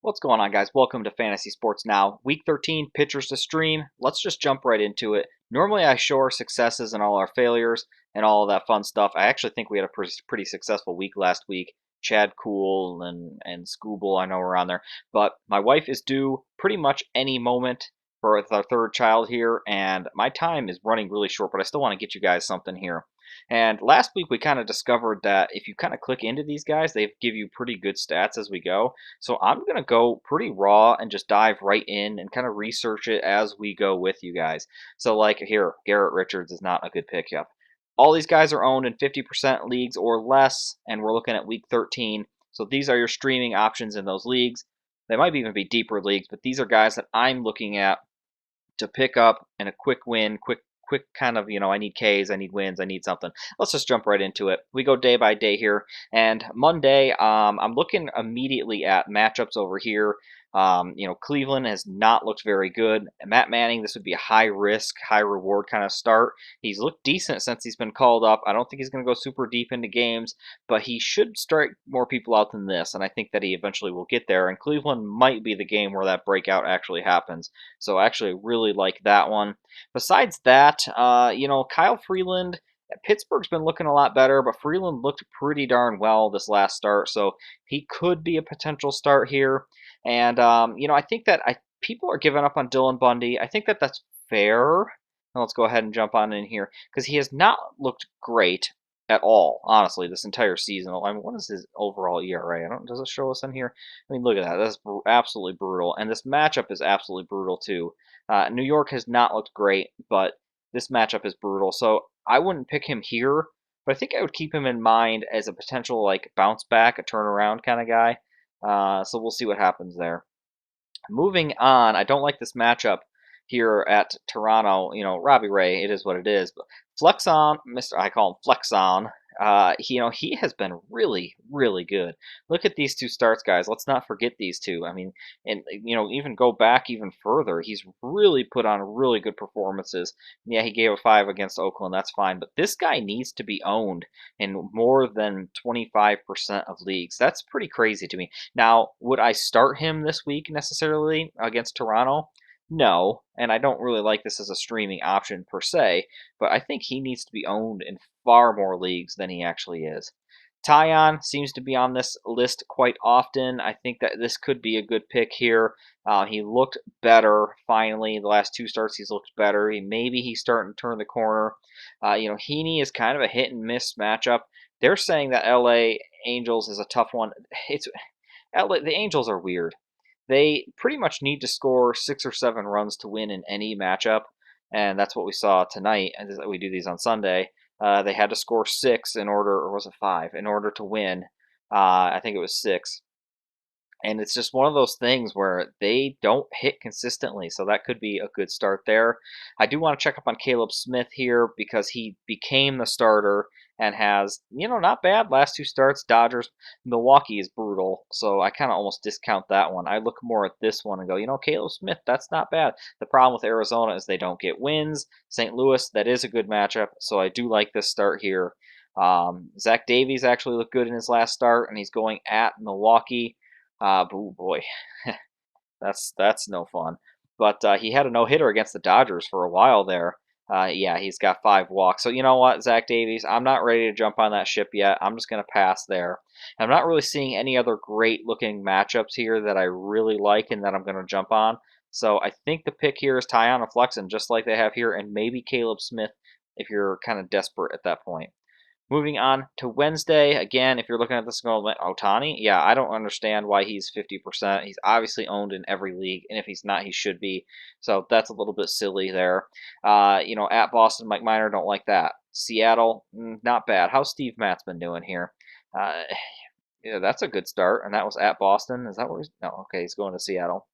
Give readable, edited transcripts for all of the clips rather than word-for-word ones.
What's going on, guys? Welcome to Fantasy Sports Now. Week 13, pitchers to stream. Let's just jump right into it. Normally, I show our successes and all our failures and all of that fun stuff. I actually think we had a pretty successful week last week. Chad Cool and Scooble, I know we're on there. But my wife is due pretty much any moment for our third child here, and my time is running really short, but I still want to get you guys something here. And last week, we kind of discovered that if you kind of click into these guys, they give you pretty good stats as we go. So I'm going to go pretty raw and just dive right in and kind of research it as we go with you guys. So, like here, Garrett Richards is not a good pick yet. All these guys are owned in 50% leagues or less, and we're looking at week 13. So these are your streaming options in those leagues. They might even be deeper leagues, but these are guys that I'm looking at to pick up and a quick win, quick kind of, I need Ks, I need wins, I need something. Let's just jump right into it. We go day by day here. And Monday, I'm looking immediately at matchups over here. Cleveland has not looked very good. Matt Manning, this would be a high risk, high reward kind of start. He's looked decent since he's been called up. I don't think he's going to go super deep into games, but he should strike more people out than this, and I think that he eventually will get there. And Cleveland might be the game where that breakout actually happens. So I actually really like that one. Besides that, Kyle Freeland. Pittsburgh's been looking a lot better, but Freeland looked pretty darn well this last start, so he could be a potential start here. And I think that people are giving up on Dylan Bundy. I think that that's fair. Now let's go ahead and jump on in here because he has not looked great at all, honestly, this entire season. I mean, what is his overall ERA? I don't. Does it show us in here? I mean, look at that. That's absolutely brutal, and this matchup is absolutely brutal too. New York has not looked great, but this matchup is brutal. So I wouldn't pick him here, but I think I would keep him in mind as a potential like bounce back, a turnaround kind of guy. So we'll see what happens there. Moving on, I don't like this matchup here at Toronto. Robbie Ray, it is what it is. But Flexon, I call him Flexon. He has been really, really good. Look at these two starts, guys. Let's not forget these two. I mean, and even go back even further. He's really put on really good performances. Yeah, he gave a 5 against Oakland. That's fine. But this guy needs to be owned in more than 25% of leagues. That's pretty crazy to me. Now, would I start him this week necessarily against Toronto? No, and I don't really like this as a streaming option per se, but I think he needs to be owned in far more leagues than he actually is. Tyon seems to be on this list quite often. I think that this could be a good pick here. He looked better finally. The last two starts, he's looked better. Maybe he's starting to turn the corner. Heaney is kind of a hit and miss matchup. They're saying that LA Angels is a tough one. It's the Angels are weird. They pretty much need to score 6 or 7 runs to win in any matchup, and that's what we saw tonight. And we do these on Sunday. They had to score 6 in order, or was it 5, in order to win. I think it was 6. And it's just one of those things where they don't hit consistently, so that could be a good start there. I do want to check up on Caleb Smith here because he became the starter and has, not bad last two starts. Dodgers, Milwaukee is brutal, so I kind of almost discount that one. I look more at this one and go, Caleb Smith, that's not bad. The problem with Arizona is they don't get wins. St. Louis, that is a good matchup, so I do like this start here. Zach Davies actually looked good in his last start, and he's going at Milwaukee. Oh boy, that's no fun. But he had a no hitter against the Dodgers for a while there. Yeah, he's got 5 walks. So you know what, Zach Davies, I'm not ready to jump on that ship yet. I'm just gonna pass there. I'm not really seeing any other great looking matchups here that I really like and that I'm gonna jump on. So I think the pick here is Tyon Flexen, just like they have here, and maybe Caleb Smith if you're kind of desperate at that point. Moving on to Wednesday, again, if you're looking at this going, Ohtani, yeah, I don't understand why he's 50%. He's obviously owned in every league, and if he's not, he should be. So that's a little bit silly there. At Boston, Mike Minor, don't like that. Seattle, not bad. How's Steve Matz been doing here? Uh, yeah, that's a good start, and that was at Boston. Is that where he's? No, okay, he's going to Seattle.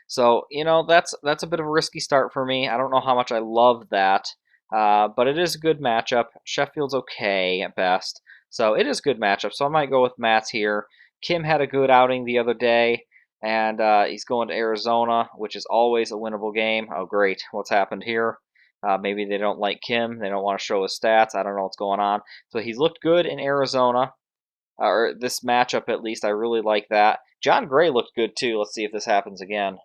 So that's a bit of a risky start for me. I don't know how much I love that, but it is a good matchup. Sheffield's okay at best, so it is a good matchup. So I might go with Matt's here. Kim had a good outing the other day, and he's going to Arizona, which is always a winnable game. Oh, great! What's happened here? Maybe they don't like Kim. They don't want to show his stats. I don't know what's going on. So he's looked good in Arizona or this matchup at least. I really like that. John Gray looked good too. Let's see if this happens again.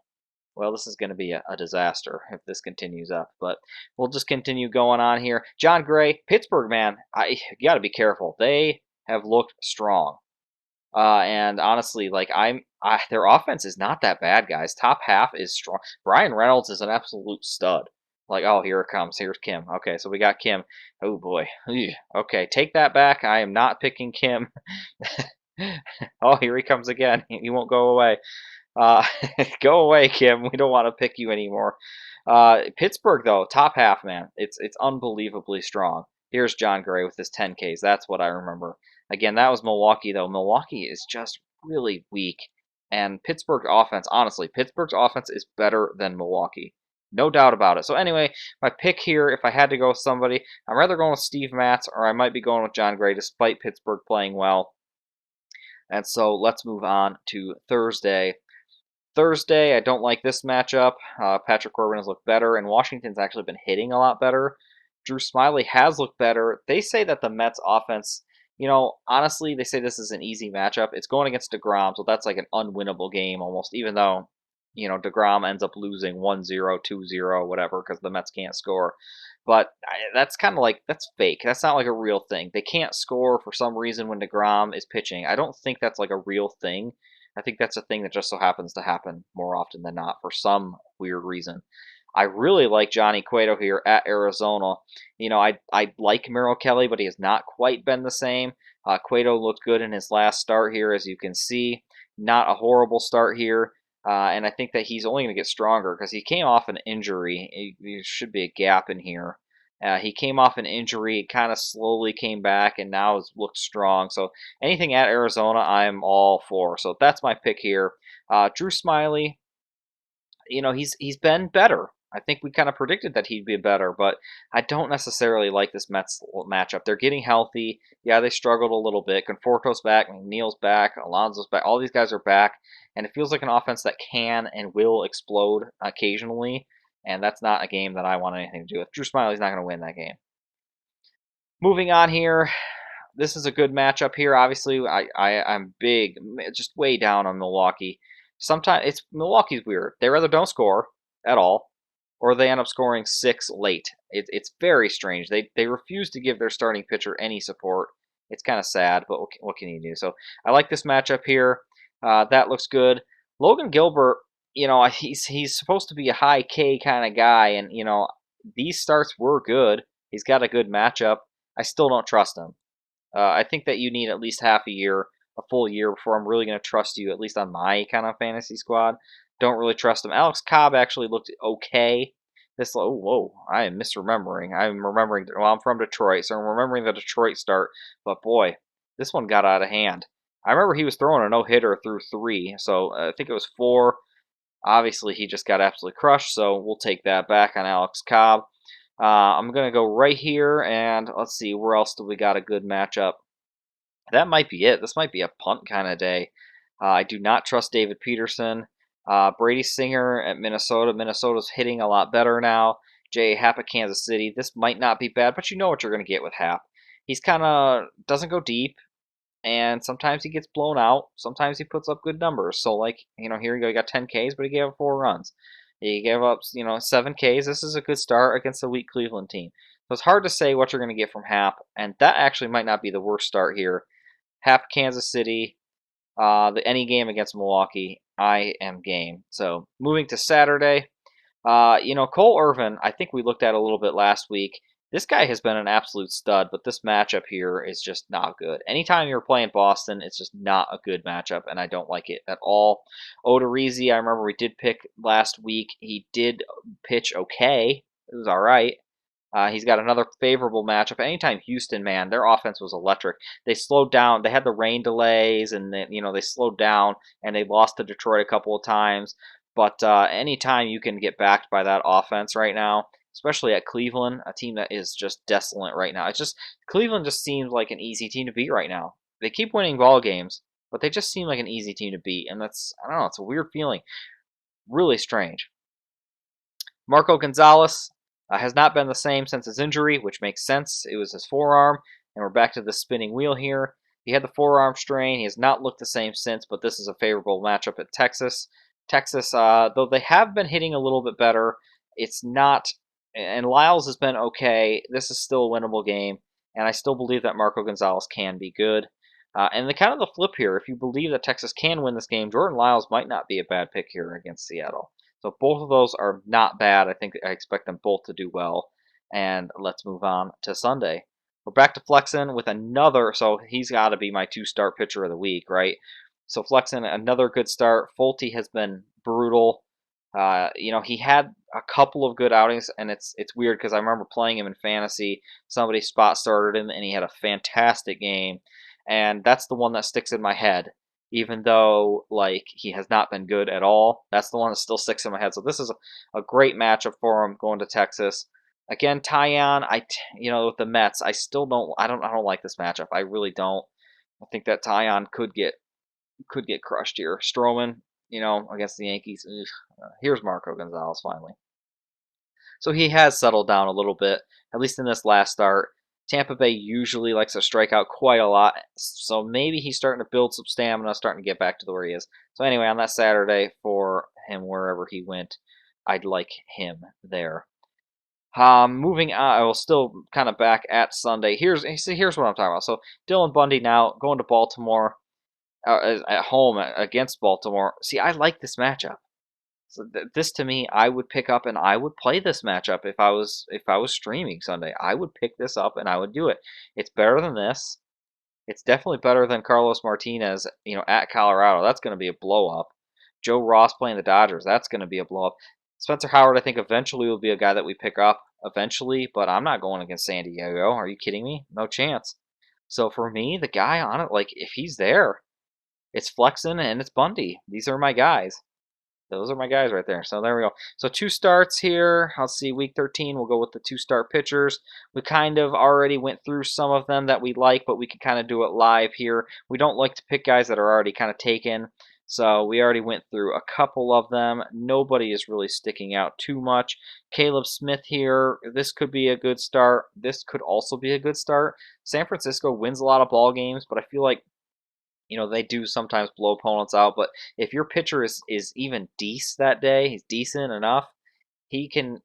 Well, this is going to be a disaster if this continues up, but we'll just continue going on here. John Gray, Pittsburgh, man, you got to be careful. They have looked strong. And honestly, like their offense is not that bad, guys. Top half is strong. Brian Reynolds is an absolute stud. Like, oh, here it comes. Here's Kim. Okay, so we got Kim. Oh boy. Eugh. Okay, take that back. I am not picking Kim. Oh, here he comes again. He won't go away. Uh, go away, Kim. We don't want to pick you anymore. Pittsburgh, though, top half, man. It's unbelievably strong. Here's John Gray with his 10Ks. That's what I remember. Again, that was Milwaukee, though. Milwaukee is just really weak. And Pittsburgh's offense, honestly, Pittsburgh's offense is better than Milwaukee. No doubt about it. So anyway, my pick here, if I had to go with somebody, I'm rather going with Steve Matz, or I might be going with John Gray, despite Pittsburgh playing well. And so let's move on to Thursday. Thursday, I don't like this matchup. Patrick Corbin has looked better, and Washington's actually been hitting a lot better. Drew Smyly has looked better. They say that the Mets offense, honestly, they say this is an easy matchup. It's going against DeGrom, so that's like an unwinnable game almost, even though, DeGrom ends up losing 1-0, 2-0, whatever, because the Mets can't score. But that's kind of like, that's fake. That's not like a real thing. They can't score for some reason when DeGrom is pitching. I don't think that's like a real thing. I think that's a thing that just so happens to happen more often than not for some weird reason. I really like Johnny Cueto here at Arizona. I like Merrill Kelly, but he has not quite been the same. Cueto looked good in his last start here, as you can see. Not a horrible start here. And I think that he's only going to get stronger because he came off an injury. There should be a gap in here. He came off an injury, kind of slowly came back, and now has looked strong. So anything at Arizona, I'm all for. So that's my pick here. Drew Smyly, he's been better. I think we kind of predicted that he'd be better, but I don't necessarily like this Mets matchup. They're getting healthy. Yeah, they struggled a little bit. Conforto's back, McNeil's back, Alonso's back. All these guys are back, and it feels like an offense that can and will explode occasionally, and that's not a game that I want anything to do with. Drew Smyly's not going to win that game. Moving on here, this is a good matchup here. Obviously, I'm big, just way down on Milwaukee. Sometimes Milwaukee's weird. They rather don't score at all, or they end up scoring 6 late. It's very strange. They refuse to give their starting pitcher any support. It's kind of sad, but what can you do? So I like this matchup here. That looks good. Logan Gilbert, he's supposed to be a high K kind of guy, and these starts were good. He's got a good matchup. I still don't trust him. I think that you need at least half a year, a full year, before I'm really going to trust you, at least on my kind of fantasy squad. Don't really trust him. Alex Cobb actually looked okay. Whoa, I am misremembering. I'm remembering, well, I'm from Detroit, so I'm remembering the Detroit start, but boy, this one got out of hand. I remember he was throwing a no-hitter through 3, so I think it was 4. Obviously, he just got absolutely crushed, so we'll take that back on Alex Cobb. I'm going to go right here, and let's see, where else do we got a good matchup? That might be it. This might be a punt kind of day. I do not trust David Peterson. Brady Singer at Minnesota. Minnesota's hitting a lot better now. J.A. Happ at Kansas City. This might not be bad, but you know what you're going to get with Happ. He's kind of doesn't go deep, and sometimes he gets blown out. Sometimes he puts up good numbers. So, like, here you go. He got 10 Ks, but he gave up 4 runs. He gave up, 7 Ks. This is a good start against a weak Cleveland team. So it's hard to say what you're going to get from Happ, and that actually might not be the worst start here. Happ, Kansas City, any game against Milwaukee, I am game. So moving to Saturday, Cole Irvin, I think we looked at a little bit last week. This guy has been an absolute stud, but this matchup here is just not good. Anytime you're playing Boston, it's just not a good matchup, and I don't like it at all. Odorizzi, I remember we did pick last week. He did pitch okay. It was all right. He's got another favorable matchup. Anytime Houston, man, their offense was electric. They slowed down. They had the rain delays, and they slowed down, and they lost to Detroit a couple of times. But anytime you can get backed by that offense right now, especially at Cleveland, a team that is just desolate right now. It's just Cleveland just seems like an easy team to beat right now. They keep winning ball games, but they just seem like an easy team to beat, and that's, I don't know, it's a weird feeling. Really strange. Marco Gonzalez has not been the same since his injury, which makes sense. It was his forearm, and we're back to the spinning wheel here. He had the forearm strain. He has not looked the same since, but this is a favorable matchup at Texas. Texas, though they have been hitting a little bit better, it's not. And Lyles has been okay. This is still a winnable game, and I still believe that Marco Gonzalez can be good. And the kind of the flip here, if you believe that Texas can win this game, Jordan Lyles might not be a bad pick here against Seattle. So both of those are not bad. I think I expect them both to do well. And let's move on to Sunday. We're back to Flexen with another, so he's got to be my two-start pitcher of the week, right? So Flexen, another good start. Fulte has been brutal. He had a couple of good outings, and it's weird because I remember playing him in fantasy. Somebody spot started him, and he had a fantastic game, and that's the one that sticks in my head. Even though like he has not been good at all, that's the one that still sticks in my head. So this is a great matchup for him going to Texas. Again, Taillon, with the Mets, I don't like this matchup. I really don't. I think that Taillon could get crushed here. Stroman, against the Yankees. Here's Marco Gonzalez finally. So he has settled down a little bit, at least in this last start. Tampa Bay usually likes to strike out quite a lot, so maybe he's starting to build some stamina, starting to get back to where he is. So anyway, on that Saturday for him, wherever he went, I'd like him there. Moving on, I will still kind of back at Sunday. Here's what I'm talking about. So Dylan Bundy now going to Baltimore at home against Baltimore. See, I like this matchup. So this to me, I would pick up and I would play this matchup if I was streaming Sunday. I would pick this up and I would do it. It's better than this. It's definitely better than Carlos Martinez, at Colorado. That's going to be a blow up. Joe Ross playing the Dodgers. That's going to be a blow up. Spencer Howard, I think eventually will be a guy that we pick up eventually, but I'm not going against San Diego. Are you kidding me? No chance. So for me, the guy on it, like if he's there, it's Flexen and it's Bundy. These are my guys. Those are my guys right there. So there we go. So two starts here. Let's see, week 13, we'll go with the two-start pitchers. We kind of already went through some of them that we like, but we can kind of do it live here. We don't like to pick guys that are already kind of taken. So we already went through a couple of them. Nobody is really sticking out too much. Caleb Smith here. This could be a good start. This could also be a good start. San Francisco wins a lot of ball games, but I feel like they do sometimes blow opponents out, but if your pitcher is even decent that day, he's decent enough, he can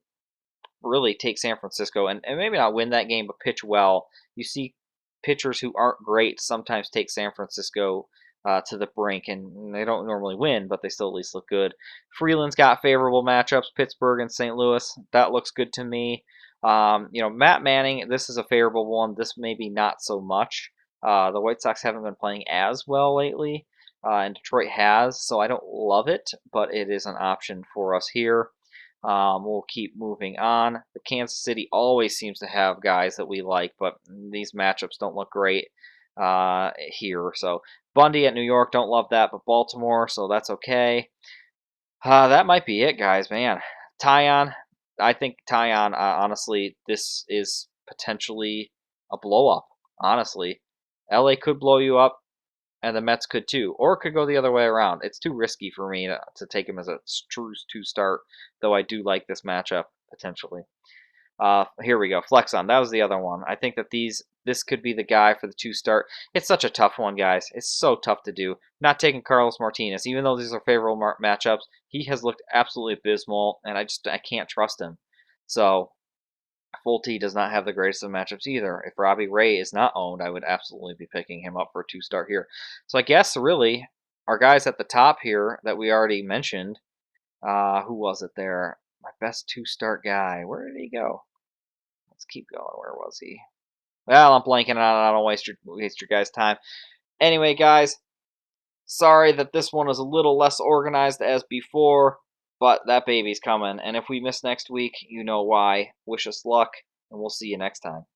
really take San Francisco and maybe not win that game, but pitch well. You see pitchers who aren't great sometimes take San Francisco to the brink, and they don't normally win, but they still at least look good. Freeland's got favorable matchups, Pittsburgh and St. Louis. That looks good to me. Matt Manning, this is a favorable one. This maybe not so much. The White Sox haven't been playing as well lately, and Detroit has, so I don't love it, but it is an option for us here. We'll keep moving on. The Kansas City always seems to have guys that we like, but these matchups don't look great here. So Bundy at New York, don't love that, but Baltimore, so that's okay. That might be it, guys. Man, Taillon, I think Taillon. Honestly, this is potentially a blow up. Honestly, LA could blow you up, and the Mets could too, or it could go the other way around. It's too risky for me to take him as a true two-start, though I do like this matchup potentially. Here we go, Flexon. That was the other one. I think that this could be the guy for the two-start. It's such a tough one, guys. It's so tough to do. Not taking Carlos Martinez, even though these are favorable matchups. He has looked absolutely abysmal, and I can't trust him. So Fulte does not have the greatest of matchups either. If Robbie Ray is not owned, I would absolutely be picking him up for a two-start here. So I guess really our guys at the top here that we already mentioned. Who was it there? My best two-start guy. Where did he go? Let's keep going. Where was he? Well, I'm blanking on it. I don't waste your guys' time. Anyway, guys, sorry that this one is a little less organized as before, but that baby's coming. And if we miss next week, you know why. Wish us luck, and we'll see you next time.